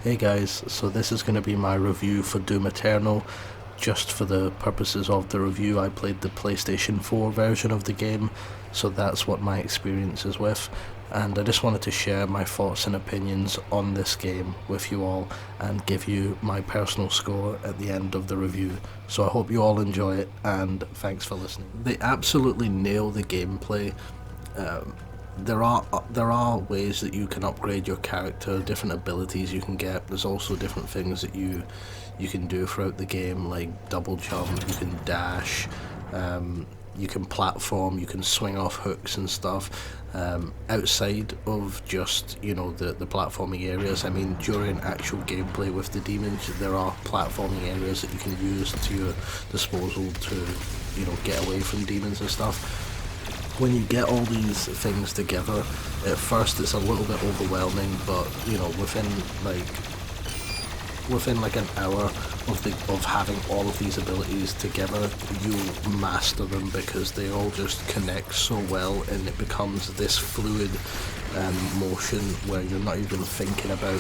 Hey guys, so this is going to be my review for Doom Eternal. Just for the purposes of the review, I played the PlayStation 4 version of the game, so that's what my experience is with. And I just wanted to share my thoughts and opinions on this game with you all and give you my personal score at the end of the review. So I hope you all enjoy it, and thanks for listening. They absolutely nail the gameplay. Um, there are ways that you can upgrade your character, different abilities you can get. There's also different things that you can do throughout the game, like double jump, you can dash, you can platform, you can swing off hooks and stuff. Outside of just the platforming areas, I mean during actual gameplay with the demons, there are platforming areas that you can use to your disposal to get away from demons and stuff. When you get all these things together, at first it's a little bit overwhelming, but within like an hour of having all of these abilities together, you master them because they all just connect so well, and it becomes this fluid motion where you're not even thinking about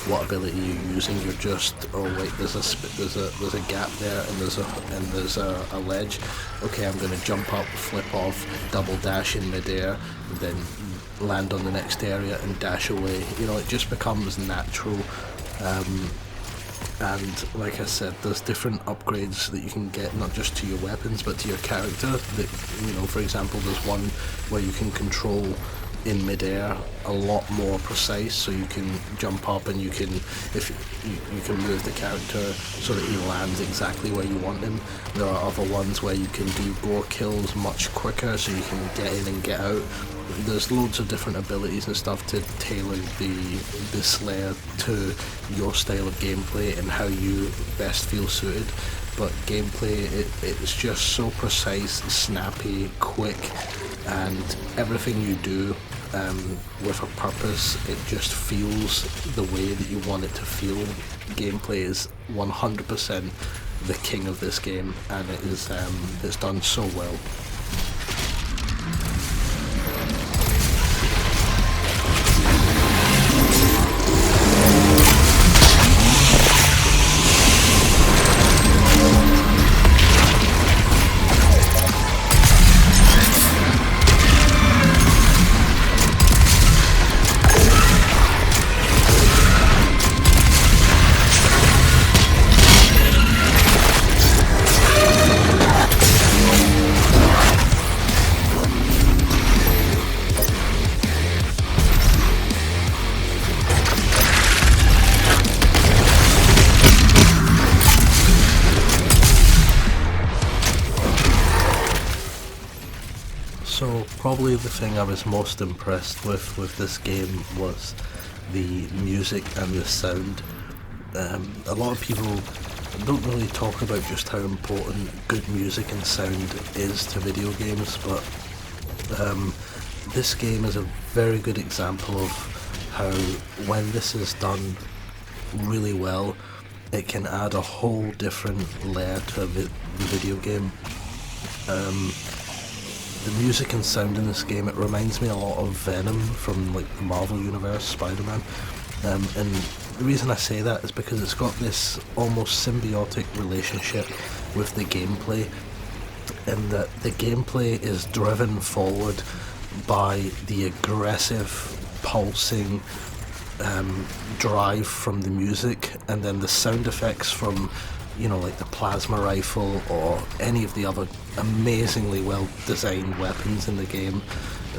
what ability you're using. You're just, oh wait, there's a gap there, and there's a ledge. Okay, I'm gonna jump up, flip off, double dash in midair, then land on the next area and dash away. It just becomes natural. And like I said, there's different upgrades that you can get, not just to your weapons but to your character. That, for example, there's one where you can control in midair a lot more precise, so you can jump up and you can move the character so that he lands exactly where you want him. There are other ones where you can do gore kills much quicker, so you can get in and get out. There's loads of different abilities and stuff to tailor the Slayer to your style of gameplay and how you best feel suited. But gameplay, it's just so precise, snappy, quick, and everything you do with a purpose, it just feels the way that you want it to feel. Gameplay is 100% the king of this game, and it's done so well. So probably the thing I was most impressed with this game was the music and the sound. A lot of people don't really talk about just how important good music and sound is to video games, but this game is a very good example of how, when this is done really well, it can add a whole different layer to the video game. The music and sound in this game, it reminds me a lot of Venom from like the Marvel Universe, Spider-Man. And the reason I say that is because it's got this almost symbiotic relationship with the gameplay, in that the gameplay is driven forward by the aggressive, pulsing drive from the music, and then the sound effects from like the plasma rifle or any of the other amazingly well designed weapons in the game.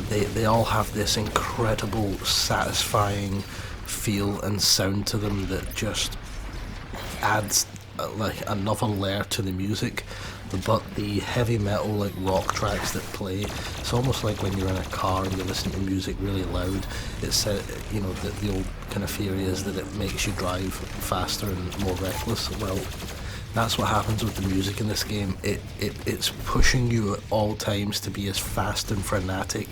They all have this incredible, satisfying feel and sound to them that just adds like another layer to the music. But the heavy metal, like rock tracks that play, it's almost like when you're in a car and you listen to music really loud. It's the old kind of theory is that it makes you drive faster and more reckless. Well, that's what happens with the music in this game. It's pushing you at all times to be as fast and frenetic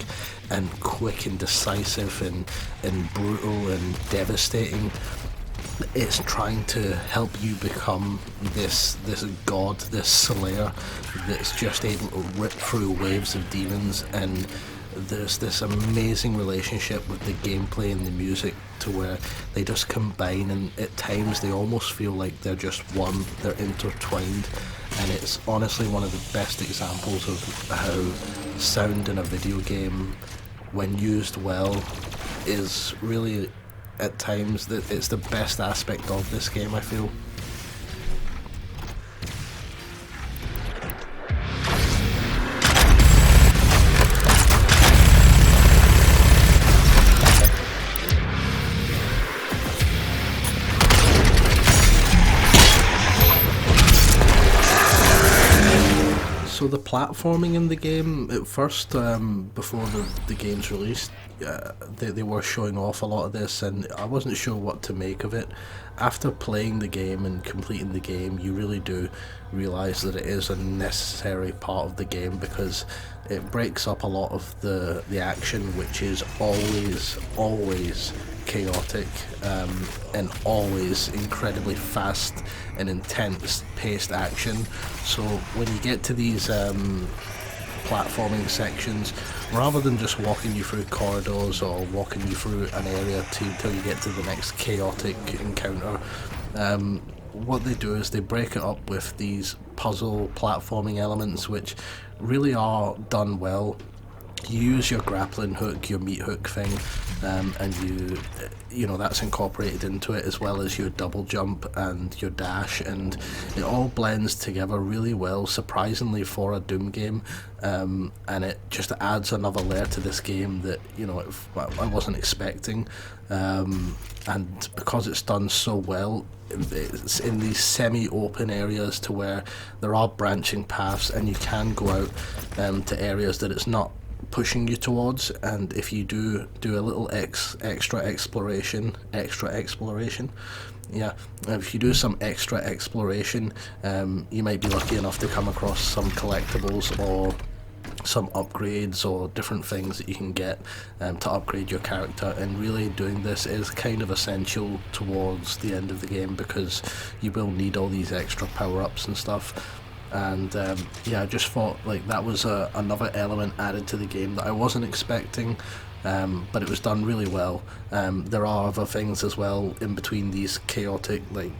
and quick and decisive and brutal and devastating. It's trying to help you become this god, this slayer that's just able to rip through waves of demons and there's this amazing relationship with the gameplay and the music to where they just combine, and at times they almost feel like they're just one, they're intertwined, and it's honestly one of the best examples of how sound in a video game, when used well, is really at times that it's the best aspect of this game, I feel. So the platforming in the game, at first, before the game's released, they were showing off a lot of this, and I wasn't sure what to make of it. After playing the game and completing the game, you really do realise that it is a necessary part of the game, because it breaks up a lot of the action, which is always chaotic, and always incredibly fast and intense paced action. So when you get to these platforming sections, rather than just walking you through corridors or walking you through an area till you get to the next chaotic encounter, what they do is they break it up with these puzzle platforming elements, which really are done well. You use your grappling hook, your meat hook thing, and you know that's incorporated into it, as well as your double jump and your dash, and it all blends together really well, surprisingly, for a Doom game, and it just adds another layer to this game that, you know, I wasn't expecting, and because it's done so well, it's in these semi-open areas to where there are branching paths, and you can go out to areas that it's not pushing you towards, and if you do a little extra exploration, yeah, if you do some extra exploration, you might be lucky enough to come across some collectibles or some upgrades or different things that you can get to upgrade your character. And really doing this is kind of essential towards the end of the game, because you will need all these extra power-ups and stuff. And yeah, I just thought like that was another element added to the game that I wasn't expecting, but it was done really well. There are other things as well in between these chaotic like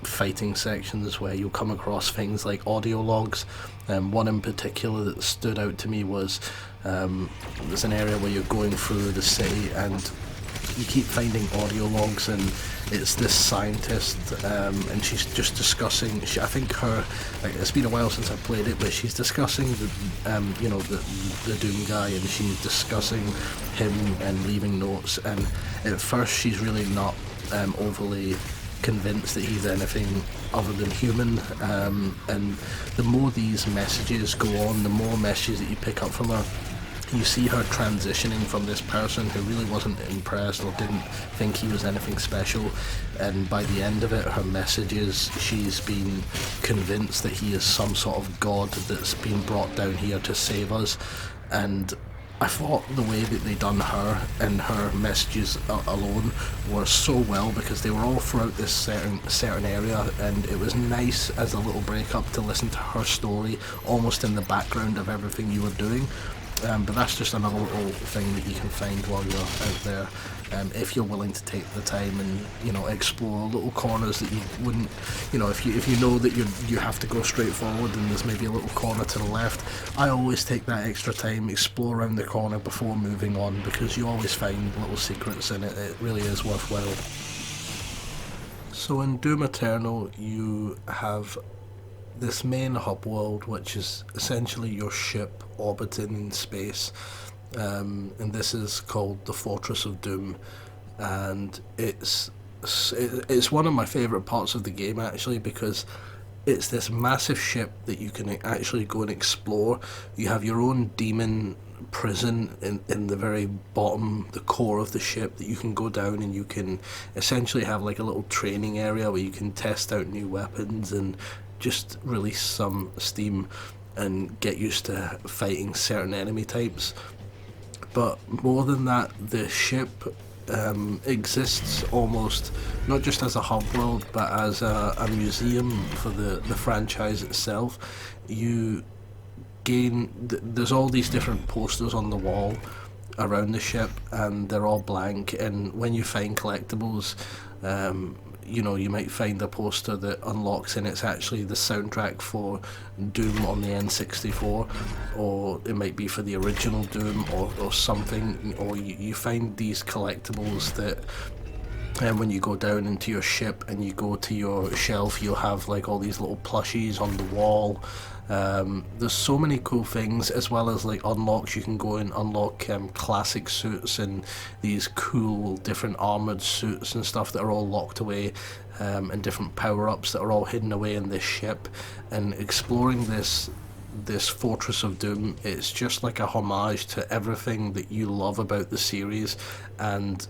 fighting sections where you'll come across things like audio logs. One in particular that stood out to me was there's an area where you're going through the city and you keep finding audio logs, and it's this scientist, and she's just discussing. I think her, like, it's been a while since I played it, but she's discussing the, you know, the Doom guy, and she's discussing him and leaving notes. And at first, she's really not overly convinced that he's anything other than human. And the more these messages go on, the more messages that you pick up from her. You see her transitioning from this person who really wasn't impressed or didn't think he was anything special, and by the end of it, her message is she's been convinced that he is some sort of god that's been brought down here to save us. And I thought the way that they done her and her messages alone were so well, because they were all throughout this certain area, and it was nice as a little break up to listen to her story almost in the background of everything you were doing. But that's just another little thing that you can find while you're out there, if you're willing to take the time and, you know, explore little corners that you wouldn't, you know, if you know that you have to go straight forward and there's maybe a little corner to the left. I always take that extra time, explore around the corner before moving on, because you always find little secrets in it. It really is worthwhile. So in Doom Eternal, you have this main hub world, which is essentially your ship orbiting in space, and this is called the Fortress of Doom, and it's one of my favourite parts of the game, actually, because it's this massive ship that you can actually go and explore. You have your own demon prison in the very bottom, the core of the ship, that you can go down, and you can essentially have like a little training area where you can test out new weapons and just release some steam and get used to fighting certain enemy types. But more than that, the ship exists almost not just as a hub world, but as a museum for the franchise itself. You there's all these different posters on the wall around the ship, and they're all blank. And when you find collectibles, you might find a poster that unlocks, and it's actually the soundtrack for Doom on the N64, or it might be for the original Doom, or something. Or you find these collectibles that, and when you go down into your ship and you go to your shelf, you'll have like all these little plushies on the wall. There's so many cool things, as well as like unlocks. You can go and unlock classic suits and these cool different armored suits and stuff that are all locked away, and different power-ups that are all hidden away in this ship. And exploring this Fortress of Doom, it's just like a homage to everything that you love about the series, and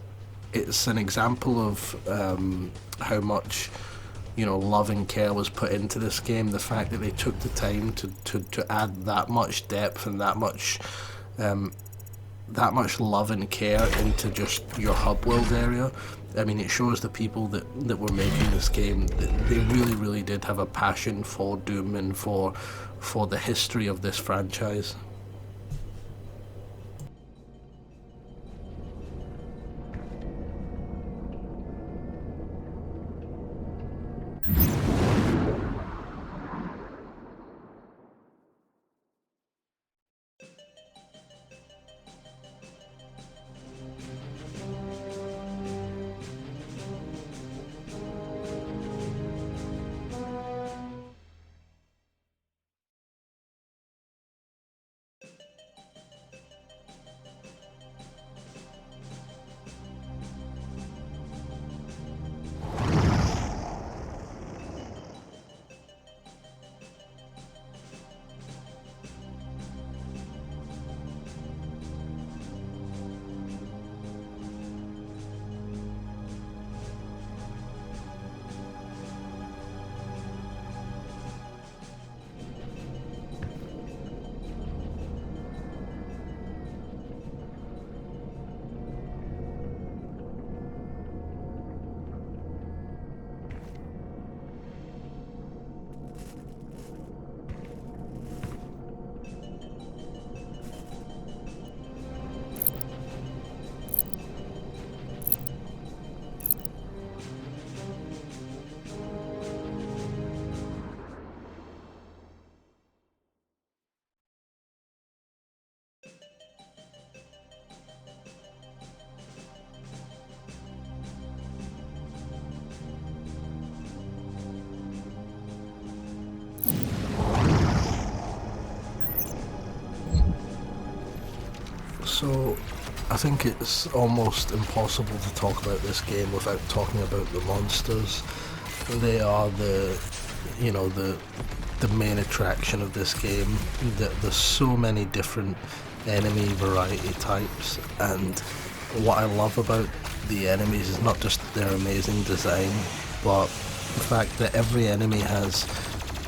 it's an example of how much love and care was put into this game. The fact that they took the time to add that much depth and that much love and care into just your hub world area. I mean, it shows the people that were making this game that they really did have a passion for Doom and for the history of this franchise. So, I think it's almost impossible to talk about this game without talking about the monsters. They are the main attraction of this game. There's so many different enemy variety types, and what I love about the enemies is not just their amazing design, but the fact that every enemy has,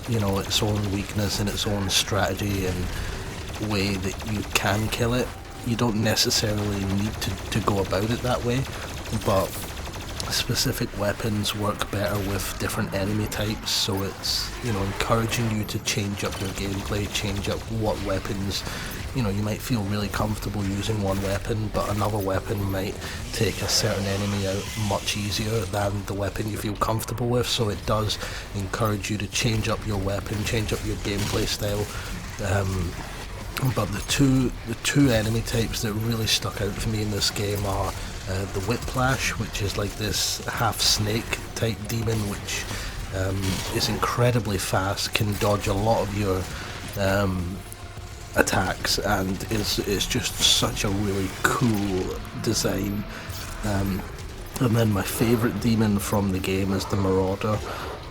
its own weakness and its own strategy and way that you can kill it. You don't necessarily need to go about it that way, but specific weapons work better with different enemy types, so it's encouraging you to change up your gameplay, change up what weapons. You might feel really comfortable using one weapon, but another weapon might take a certain enemy out much easier than the weapon you feel comfortable with, so it does encourage you to change up your weapon, change up your gameplay style. But the two enemy types that really stuck out for me in this game are the Whiplash, which is like this half snake type demon, which is incredibly fast, can dodge a lot of your attacks, and it's just such a really cool design. And then my favourite demon from the game is the Marauder.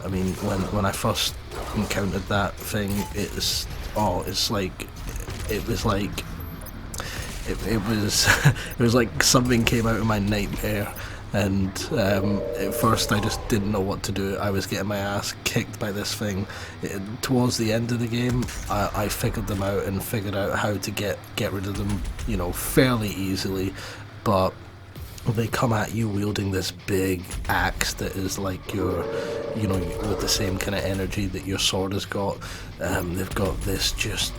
I mean, when I first encountered that thing, it was it was like something came out of my nightmare, and at first I just didn't know what to do. I was getting my ass kicked by this thing. Towards the end of the game, I figured them out and figured out how to get rid of them, fairly easily, but they come at you wielding this big axe that is like your, with the same kind of energy that your sword has got. They've got this just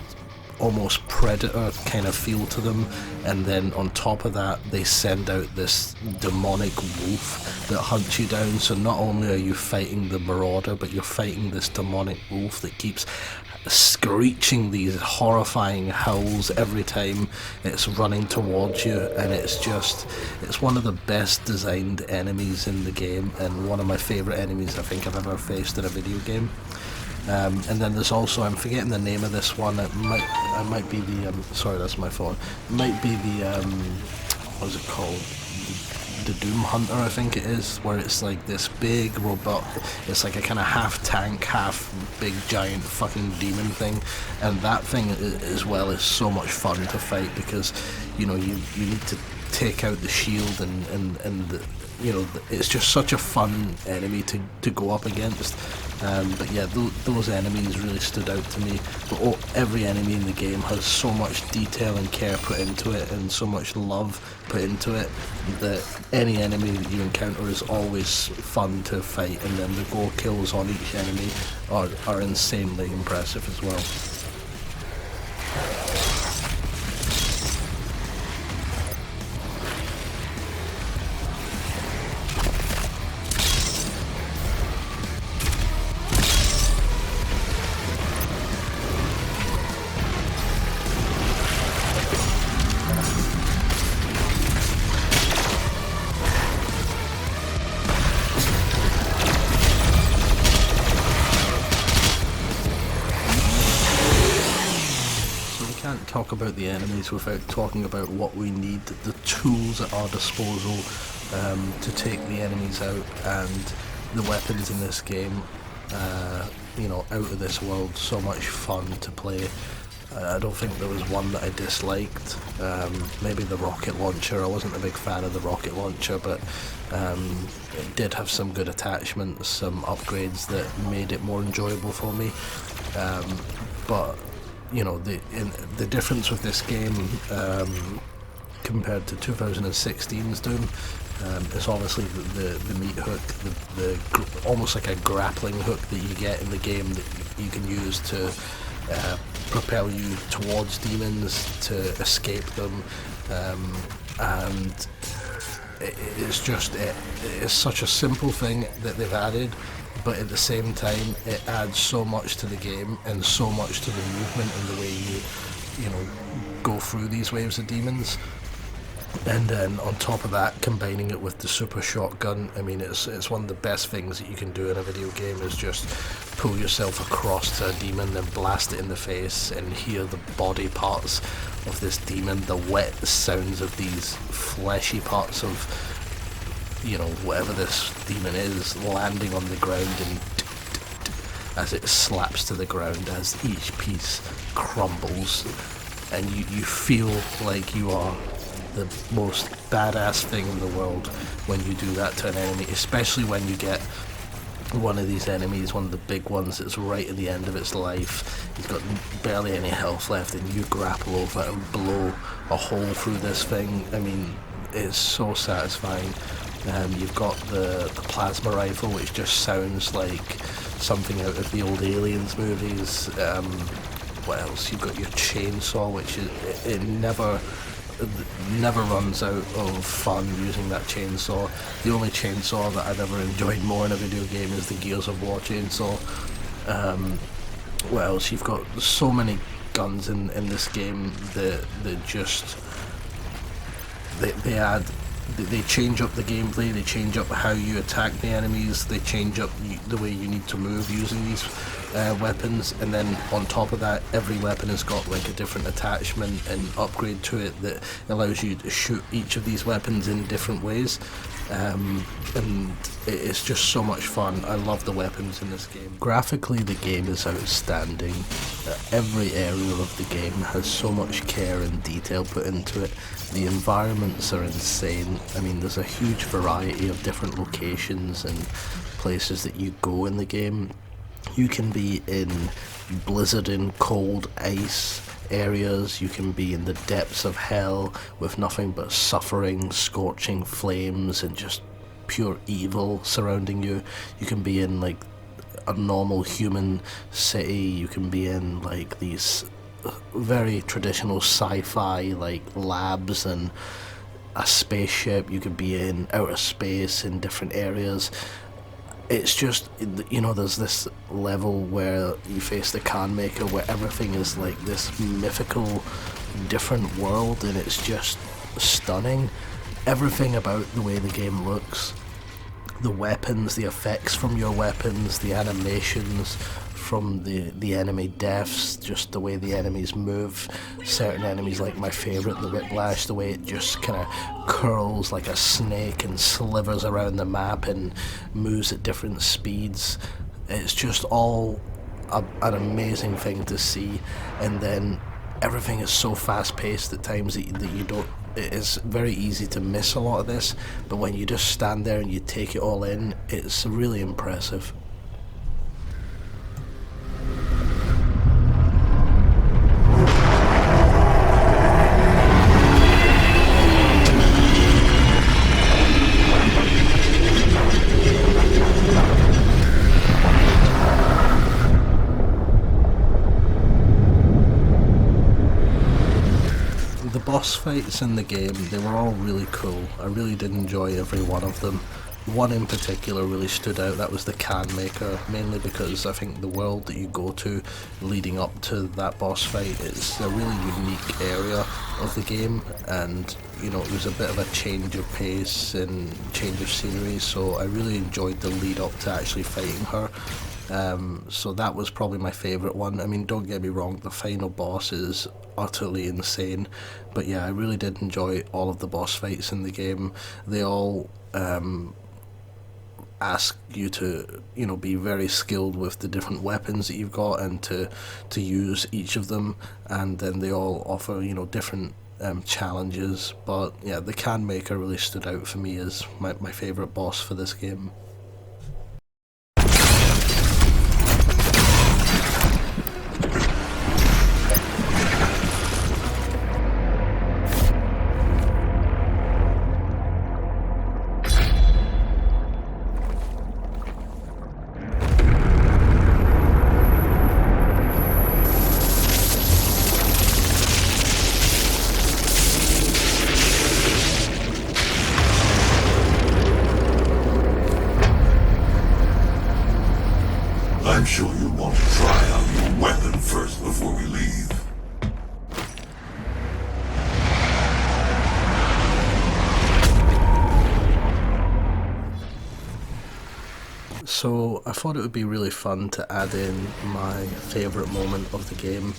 almost predator kind of feel to them, and then on top of that they send out this demonic wolf that hunts you down. So not only are you fighting the marauder, but you're fighting this demonic wolf that keeps screeching these horrifying howls every time it's running towards you, and it's one of the best designed enemies in the game, and one of my favourite enemies I think I've ever faced in a video game. And then there's also, I'm forgetting the name of this one, it might be the, sorry, that's my phone, it might be the, what is it called, the Doom Hunter, I think it is, where it's like this big robot, it's like a kind of half tank, half big giant fucking demon thing, and that thing as well is so much fun to fight, because, you know, you need to take out the shield, and the, you know, it's just such a fun enemy to go up against. But yeah, those enemies really stood out to me. But every enemy in the game has so much detail and care put into it, and so much love put into it, that any enemy that you encounter is always fun to fight, and then the gore kills on each enemy are insanely impressive as well. Can't talk about the enemies without talking about what we need, the tools at our disposal to take the enemies out, and the weapons in this game, you know, out of this world. So much fun to play. I don't think there was one that I disliked. Maybe the rocket launcher. I wasn't a big fan of the rocket launcher, but it did have some good attachments, some upgrades that made it more enjoyable for me. But you know, the difference with this game compared to 2016's Doom is obviously the meat hook, the almost like a grappling hook that you get in the game that you can use to propel you towards demons, to escape them, and it's such a simple thing that they've added, but at the same time it adds so much to the game, and so much to the movement and the way you know, go through these waves of demons. And then on top of that, combining it with the super shotgun, I mean, it's one of the best things that you can do in a video game, is just pull yourself across to a demon, then blast it in the face, and hear the body parts of this demon, the wet sounds of these fleshy parts of, you know, whatever this demon is, landing on the ground, and as it slaps to the ground, as each piece crumbles, and you feel like you are the most badass thing in the world when you do that to an enemy, especially when you get one of these enemies, one of the big ones that's right at the end of its life. He's got barely any health left, and you grapple over and blow a hole through this thing. I mean, it's so satisfying. You've got the plasma rifle, which just sounds like something out of the old Aliens movies. What else? You've got your chainsaw, which it never runs out of fun using that chainsaw. The only chainsaw that I've ever enjoyed more in a video game is the Gears of War chainsaw. What else? You've got so many guns in this game that just they change up the gameplay, they change up how you attack the enemies, they change up the way you need to move using these weapons, and then on top of that, every weapon has got like a different attachment and upgrade to it that allows you to shoot each of these weapons in different ways, and it's just so much fun. I love the weapons in this game. Graphically, the game is outstanding. Every area of the game has so much care and detail put into it. The environments are insane. I mean, there's a huge variety of different locations and places that you go in the game. You can be in blizzarding cold ice areas, you can be in the depths of hell with nothing but suffering, scorching flames, and just pure evil surrounding you. You can be in like a normal human city, you can be in like these very traditional sci-fi, like labs and a spaceship. You could be in outer space in different areas. It's just, there's this level where you face the can maker where everything is like this mythical different world, and it's just stunning. Everything about the way the game looks, the weapons, the effects from your weapons, the animations from the enemy deaths, just the way the enemies move. Certain enemies, like my favourite, the Whiplash, the way it just kind of curls like a snake and slivers around the map and moves at different speeds. It's just all an amazing thing to see. And then everything is so fast paced at times that you don't, it is very easy to miss a lot of this, but when you just stand there and you take it all in, it's really impressive. The boss fights in the game, they were all really cool. I really did enjoy every one of them. One in particular really stood out, that was the can maker, mainly because I think the world that you go to leading up to that boss fight is a really unique area of the game, and it was a bit of a change of pace and change of scenery, so I really enjoyed the lead up to actually fighting her. So that was probably my favourite one. I mean, don't get me wrong, the final boss is utterly insane, but yeah, I really did enjoy all of the boss fights in the game. They all ask you to be very skilled with the different weapons that you've got and to use each of them, and then they all offer different challenges. But yeah, the can maker really stood out for me as my favourite boss for this game. I'm sure you want to try out your weapon first before we leave. So I thought it would be really fun to add in my favourite moment of the game,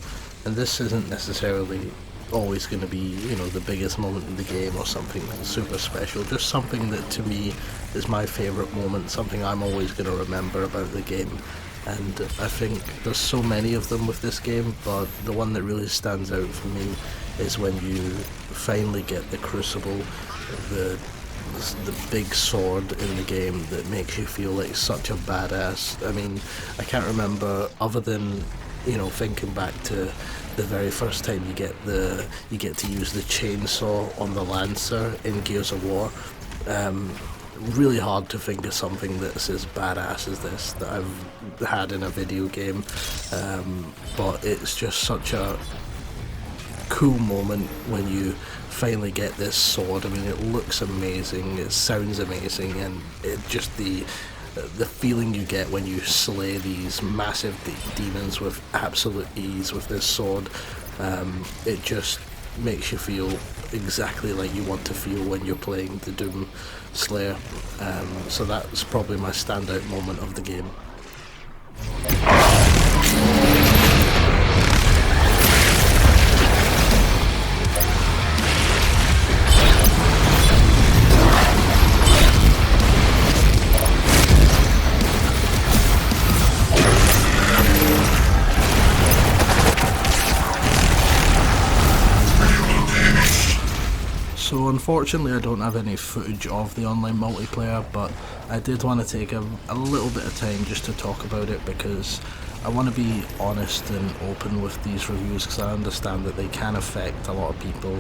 and this isn't necessarily always going to be, the biggest moment in the game or something super special, just something that to me is my favourite moment, something I'm always going to remember about the game. And I think there's so many of them with this game, but the one that really stands out for me is when you finally get the Crucible, the big sword in the game that makes you feel like such a badass. I mean, I can't remember, other than thinking back to the very first time you get to use the chainsaw on the Lancer in Gears of War. Really hard to think of something that's as badass as this that I've had in a video game, but it's just such a cool moment when you finally get this sword. I mean, it looks amazing, it sounds amazing, and it just the feeling you get when you slay these massive demons with absolute ease with this sword, it just makes you feel exactly like you want to feel when you're playing the Doom Slayer. So that's probably my standout moment of the game. So unfortunately I don't have any footage of the online multiplayer, but I did want to take a little bit of time just to talk about it, because I want to be honest and open with these reviews, because I understand that they can affect a lot of people.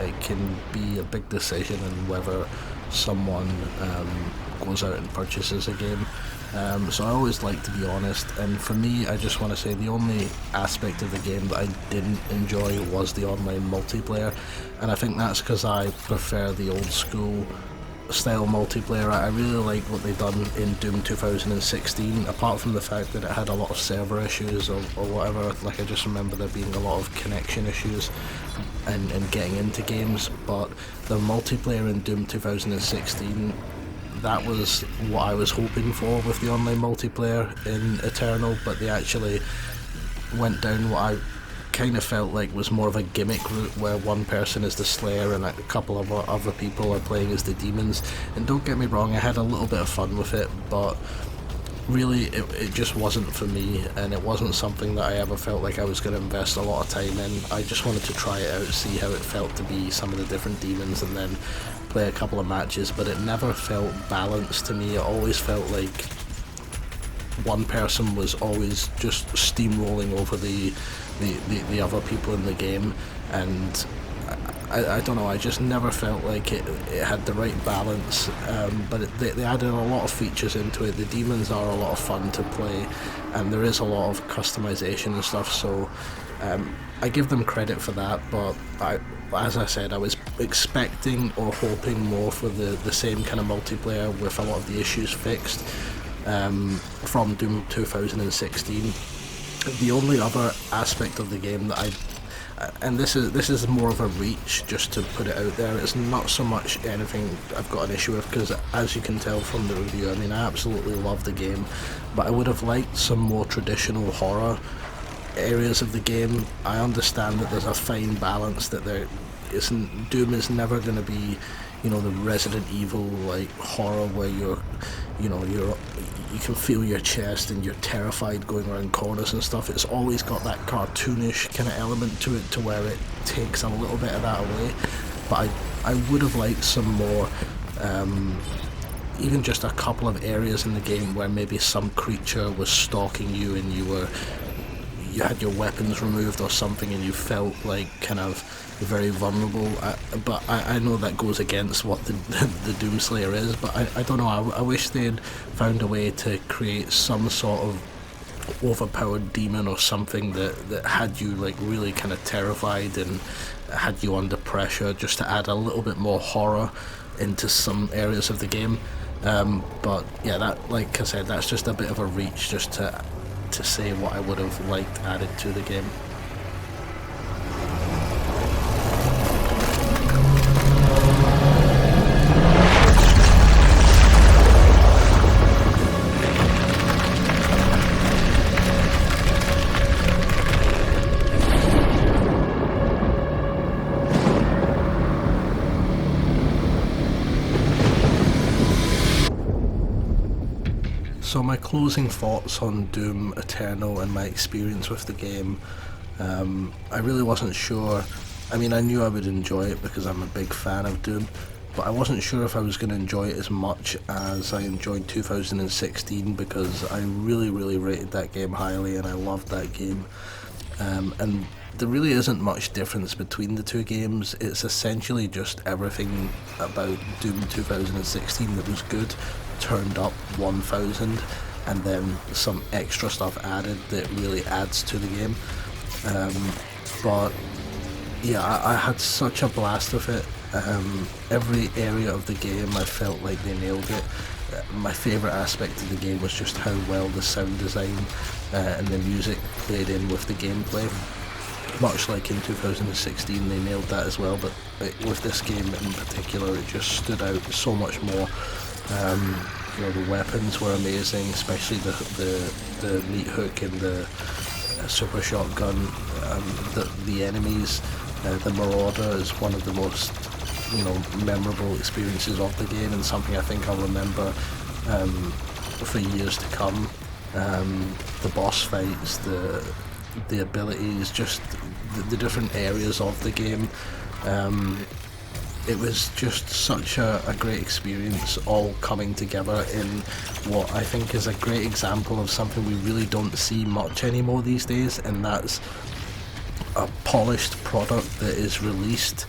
It can be a big decision on whether someone goes out and purchases a game. So I always like to be honest, and for me, I just want to say the only aspect of the game that I didn't enjoy was the online multiplayer, and I think that's because I prefer the old school style multiplayer. I really like what they've done in Doom 2016, apart from the fact that it had a lot of server issues or whatever. Like, I just remember there being a lot of connection issues and getting into games, but the multiplayer in Doom 2016, that was what I was hoping for with the online multiplayer in Eternal, but they actually went down what I kind of felt like was more of a gimmick route, where one person is the Slayer and a couple of other people are playing as the demons. And don't get me wrong, I had a little bit of fun with it, but really it just wasn't for me, and it wasn't something that I ever felt like I was going to invest a lot of time in. I just wanted to try it out, see how it felt to be some of the different demons, and then play a couple of matches, but it never felt balanced to me. It always felt like one person was always just steamrolling over the other people in the game, and I don't know, I just never felt like it had the right balance, but they added a lot of features into it. The demons are a lot of fun to play, and there is a lot of customization and stuff, so I give them credit for that, but as I said, I was expecting or hoping more for the same kind of multiplayer with a lot of the issues fixed from Doom 2016. The only other aspect of the game that and this is more of a reach, just to put it out there, it's not so much anything I've got an issue with, because as you can tell from the review, I mean, I absolutely love the game, but I would have liked some more traditional horror areas of the game. I understand that there's a fine balance, that Doom is never going to be, you know, the Resident Evil like horror where you can feel your chest and you're terrified going around corners and stuff. It's always got that cartoonish kind of element to it, to where it takes a little bit of that away. But I would have liked some more, even just a couple of areas in the game where maybe some creature was stalking you and you had your weapons removed or something, and you felt like kind of very vulnerable. But I know that goes against what the Doomslayer is, but I don't know, I wish they'd found a way to create some sort of overpowered demon or something that had you like really kind of terrified and had you under pressure, just to add a little bit more horror into some areas of the game. But yeah, that, like I said, that's just a bit of a reach, just to say what I would have liked added to the game. So my closing thoughts on Doom Eternal and my experience with the game, I really wasn't sure. I mean, I knew I would enjoy it because I'm a big fan of Doom, but I wasn't sure if I was going to enjoy it as much as I enjoyed 2016, because I really rated that game highly and I loved that game. And there really isn't much difference between the two games. It's essentially just everything about Doom 2016 that was good turned up 1000, and then some extra stuff added that really adds to the game. But yeah, I had such a blast with it. Every area of the game, I felt like they nailed it. My favourite aspect of the game was just how well the sound design and the music played in with the gameplay. Much like in 2016, they nailed that as well, but with this game in particular, it just stood out so much more. You know, the weapons were amazing, especially the meat hook and the super shotgun. The enemies, the Marauder is one of the most, you know, memorable experiences of the game, and something I think I'll remember for years to come. The boss fights, the abilities, just the different areas of the game. It was just such a great experience, all coming together in what I think is a great example of something we really don't see much anymore these days, and that's a polished product that is released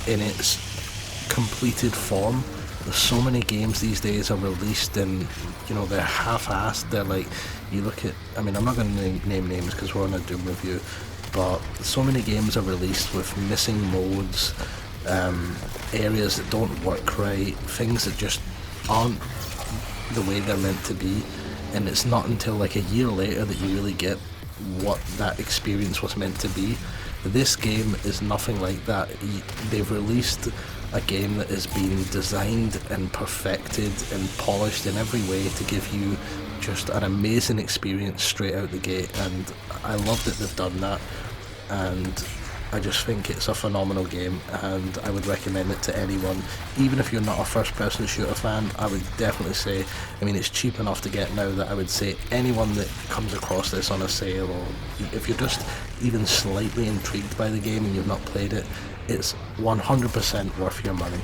in its completed form. so many games these days are released and, you know, they're half-assed. They're like, you look at, I mean, I'm not going to name names because we're on a Doom review, but so many games are released with missing modes, areas that don't work right, things that just aren't the way they're meant to be, and it's not until like a year later that you really get what that experience was meant to be. This game is nothing like that. They've released a game that has been designed and perfected and polished in every way to give you just an amazing experience straight out the gate, and I love that they've done that, and I just think it's a phenomenal game, and I would recommend it to anyone. Even if you're not a first-person shooter fan, I would definitely say, I mean, it's cheap enough to get now that I would say anyone that comes across this on a sale, or if you're just even slightly intrigued by the game and you've not played it, it's 100% worth your money.